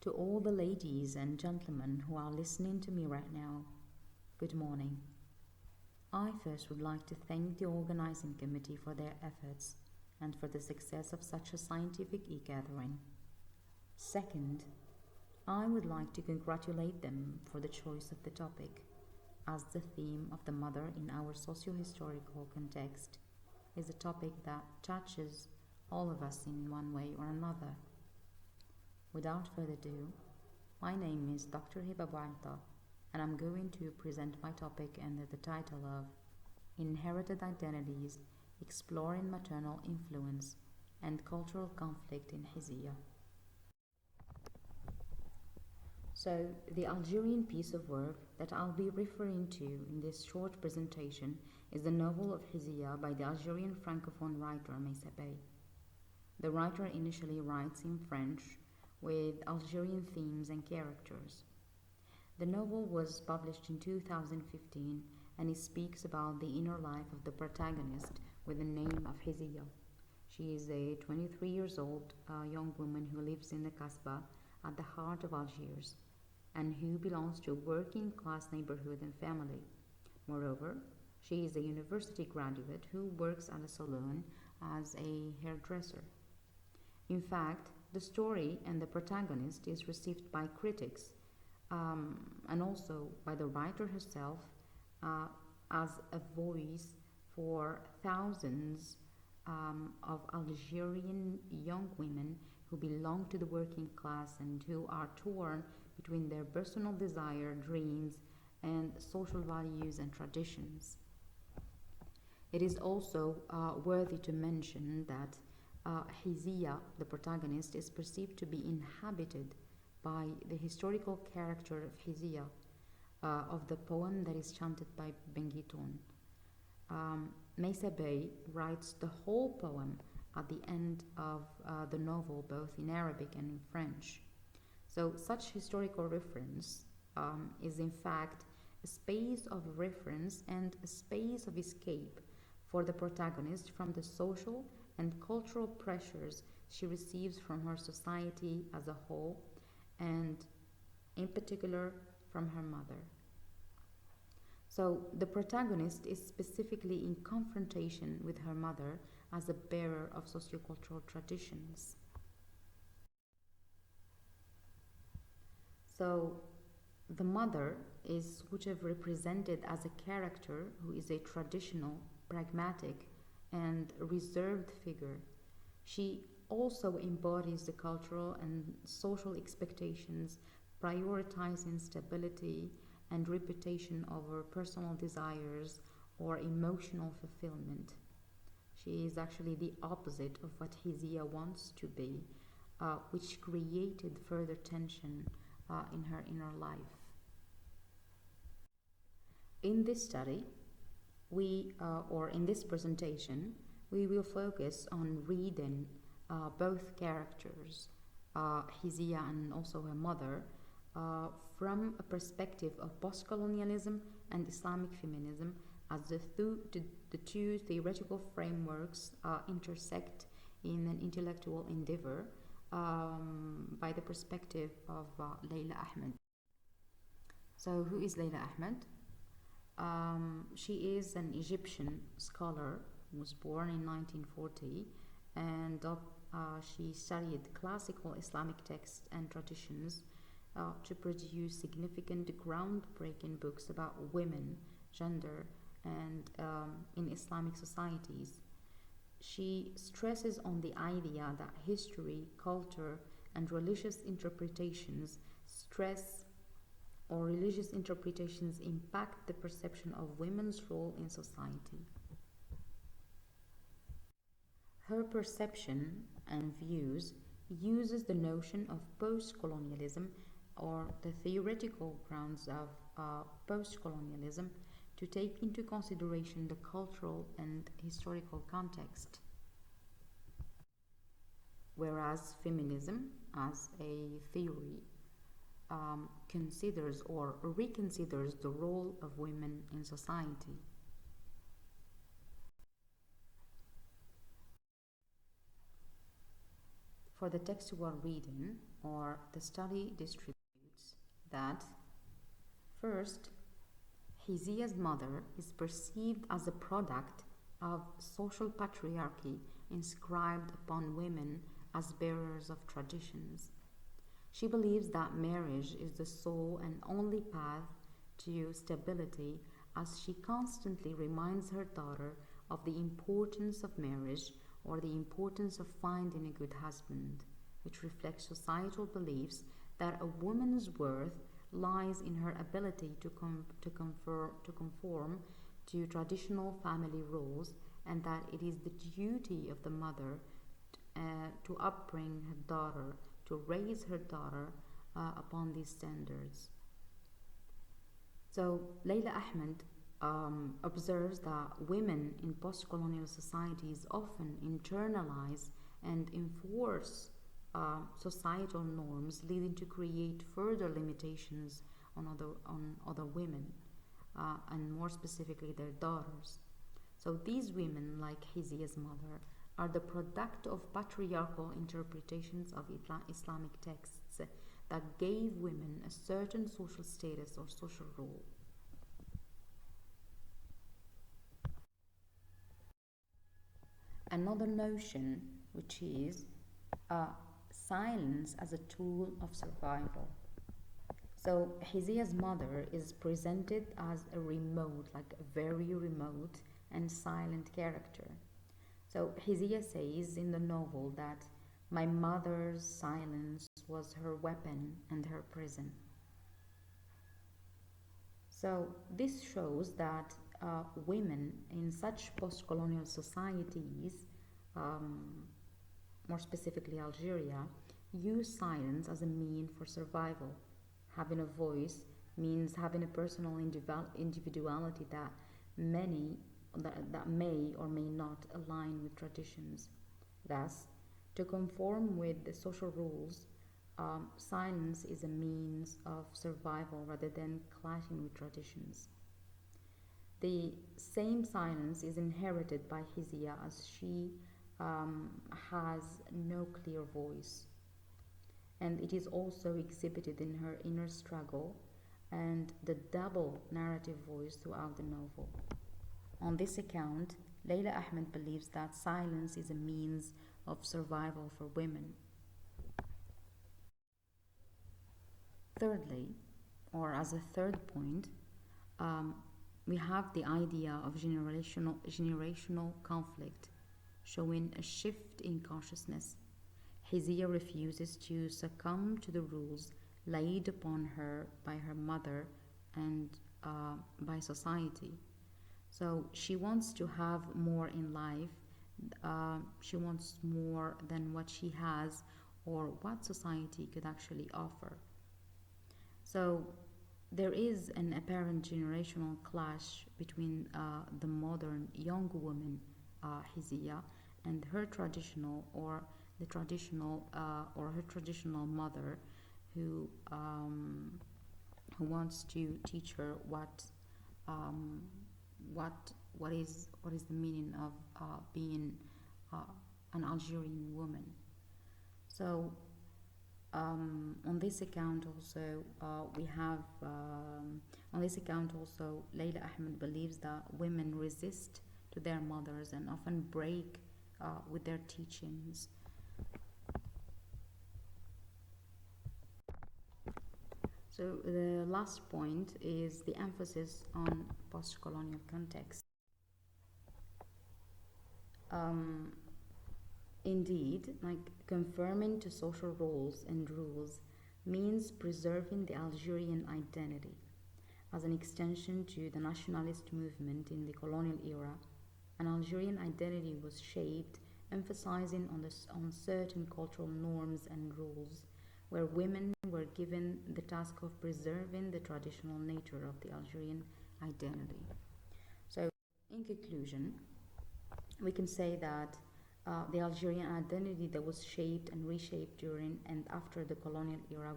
To all the ladies and gentlemen who are listening to me right now, good morning. I first would like to thank the organizing committee for their efforts and for the success of such a scientific e-gathering. Second, I would like to congratulate them for the choice of the topic, as the theme of the mother in our socio-historical context is a topic that touches all of us in one way or another. Without further ado, my name is Dr. Hizya, and I'm going to present my topic under the title of Inherited Identities, Exploring Maternal Influence and Cultural Conflict in Hizya. So, the Algerian piece of work that I'll be referring to in this short presentation is the novel of Hizya by the Algerian Francophone writer Maysa Bey. The writer initially writes in French with Algerian themes and characters. The novel was published in 2015 and it speaks about the inner life of the protagonist with the name of Hizya. She is a 23 years old young woman who lives in the Kasbah at the heart of Algiers and who belongs to a working class neighborhood and family. Moreover, she is a university graduate who works at a salon as a hairdresser. In fact, the story and the protagonist is received by critics and also by the writer herself as a voice for thousands of Algerian young women who belong to the working class and who are torn between their personal desire, dreams, and social values and traditions. It is also worthy to mention that Hizya, the protagonist, is perceived to be inhabited by the historical character of Hizya, of the poem that is chanted by Benguitoun. Maysa Bey writes the whole poem at the end of the novel, both in Arabic and in French. So such historical reference is in fact a space of reference and a space of escape for the protagonist from the social and cultural pressures she receives from her society as a whole, and in particular from her mother. So the protagonist is specifically in confrontation with her mother as a bearer of sociocultural traditions. So the mother is sort of represented as a character who is a traditional, pragmatic, and reserved figure. She also embodies the cultural and social expectations, prioritizing stability and reputation over personal desires or emotional fulfillment. She is actually the opposite of what Hizya wants to be, which created further tension in her inner life. In this study, or in this presentation, we will focus on reading both characters, Hizya and also her mother, from a perspective of post-colonialism and Islamic feminism as the two theoretical frameworks intersect in an intellectual endeavor by the perspective of Layla Ahmed. So who is Layla Ahmed? She is an Egyptian scholar who was born in 1940 and she studied classical Islamic texts and traditions to produce significant groundbreaking books about women, gender, and in Islamic societies. She stresses on the idea that history, culture, and religious interpretations impact the perception of women's role in society. Her perception and views uses the notion of post-colonialism or the theoretical grounds of post-colonialism to take into consideration the cultural and historical context. Whereas feminism as a theory considers or reconsiders the role of women in society. For the textual reading, or the study distributes that first, Hizya's mother is perceived as a product of social patriarchy inscribed upon women as bearers of traditions. She believes that marriage is the sole and only path to stability, as she constantly reminds her daughter of the importance of marriage or the importance of finding a good husband, which reflects societal beliefs that a woman's worth lies in her ability to conform to traditional family roles, and that it is the duty of the mother to upbring her daughter, to raise her daughter upon these standards. So Leila Ahmed observes that women in post-colonial societies often internalize and enforce societal norms, leading to create further limitations on other women, and more specifically their daughters. So these women, like Hizya's mother, are the product of patriarchal interpretations of Islamic texts that gave women a certain social status or social role. Another notion, which is silence as a tool of survival. So Hizya's mother is presented as a remote, like a very remote and silent character. So Hizya says in the novel that my mother's silence was her weapon and her prison. So this shows that women in such post-colonial societies, more specifically Algeria, use silence as a mean for survival. Having a voice means having a personal individuality that may or may not align with traditions. Thus, to conform with the social rules, silence is a means of survival rather than clashing with traditions. The same silence is inherited by Hizya, as she has no clear voice, and it is also exhibited in her inner struggle and the double narrative voice throughout the novel. On this account, Leila Ahmed believes that silence is a means of survival for women. Thirdly, or as a third point, we have the idea of generational conflict, showing a shift in consciousness. Hizya refuses to succumb to the rules laid upon her by her mother and by society. So she wants to have more in life. She wants more than what she has or what society could actually offer. So there is an apparent generational clash between the modern young woman Hizya and her traditional or her traditional mother, who wants to teach her um, what is the meaning of being an Algerian woman. So on this account also Leila Ahmed believes that women resist to their mothers and often break with their teachings. So the last point is the emphasis on post-colonial context. Indeed, like conforming to social roles and rules means preserving the Algerian identity. As an extension to the nationalist movement in the colonial era, an Algerian identity was shaped, emphasizing on certain cultural norms and rules, where women were given the task of preserving the traditional nature of the Algerian identity. So, in conclusion, we can say that the Algerian identity that was shaped and reshaped during and after the colonial era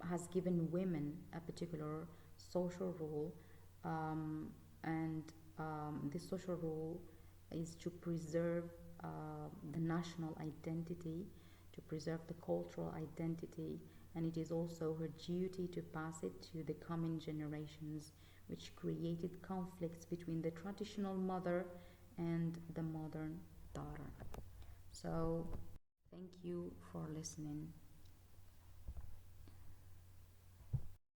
has given women a particular social role, and this social role is to preserve the national identity, to preserve the cultural identity, and it is also her duty to pass it to the coming generations, which created conflicts between the traditional mother and the modern daughter. So, thank you for listening.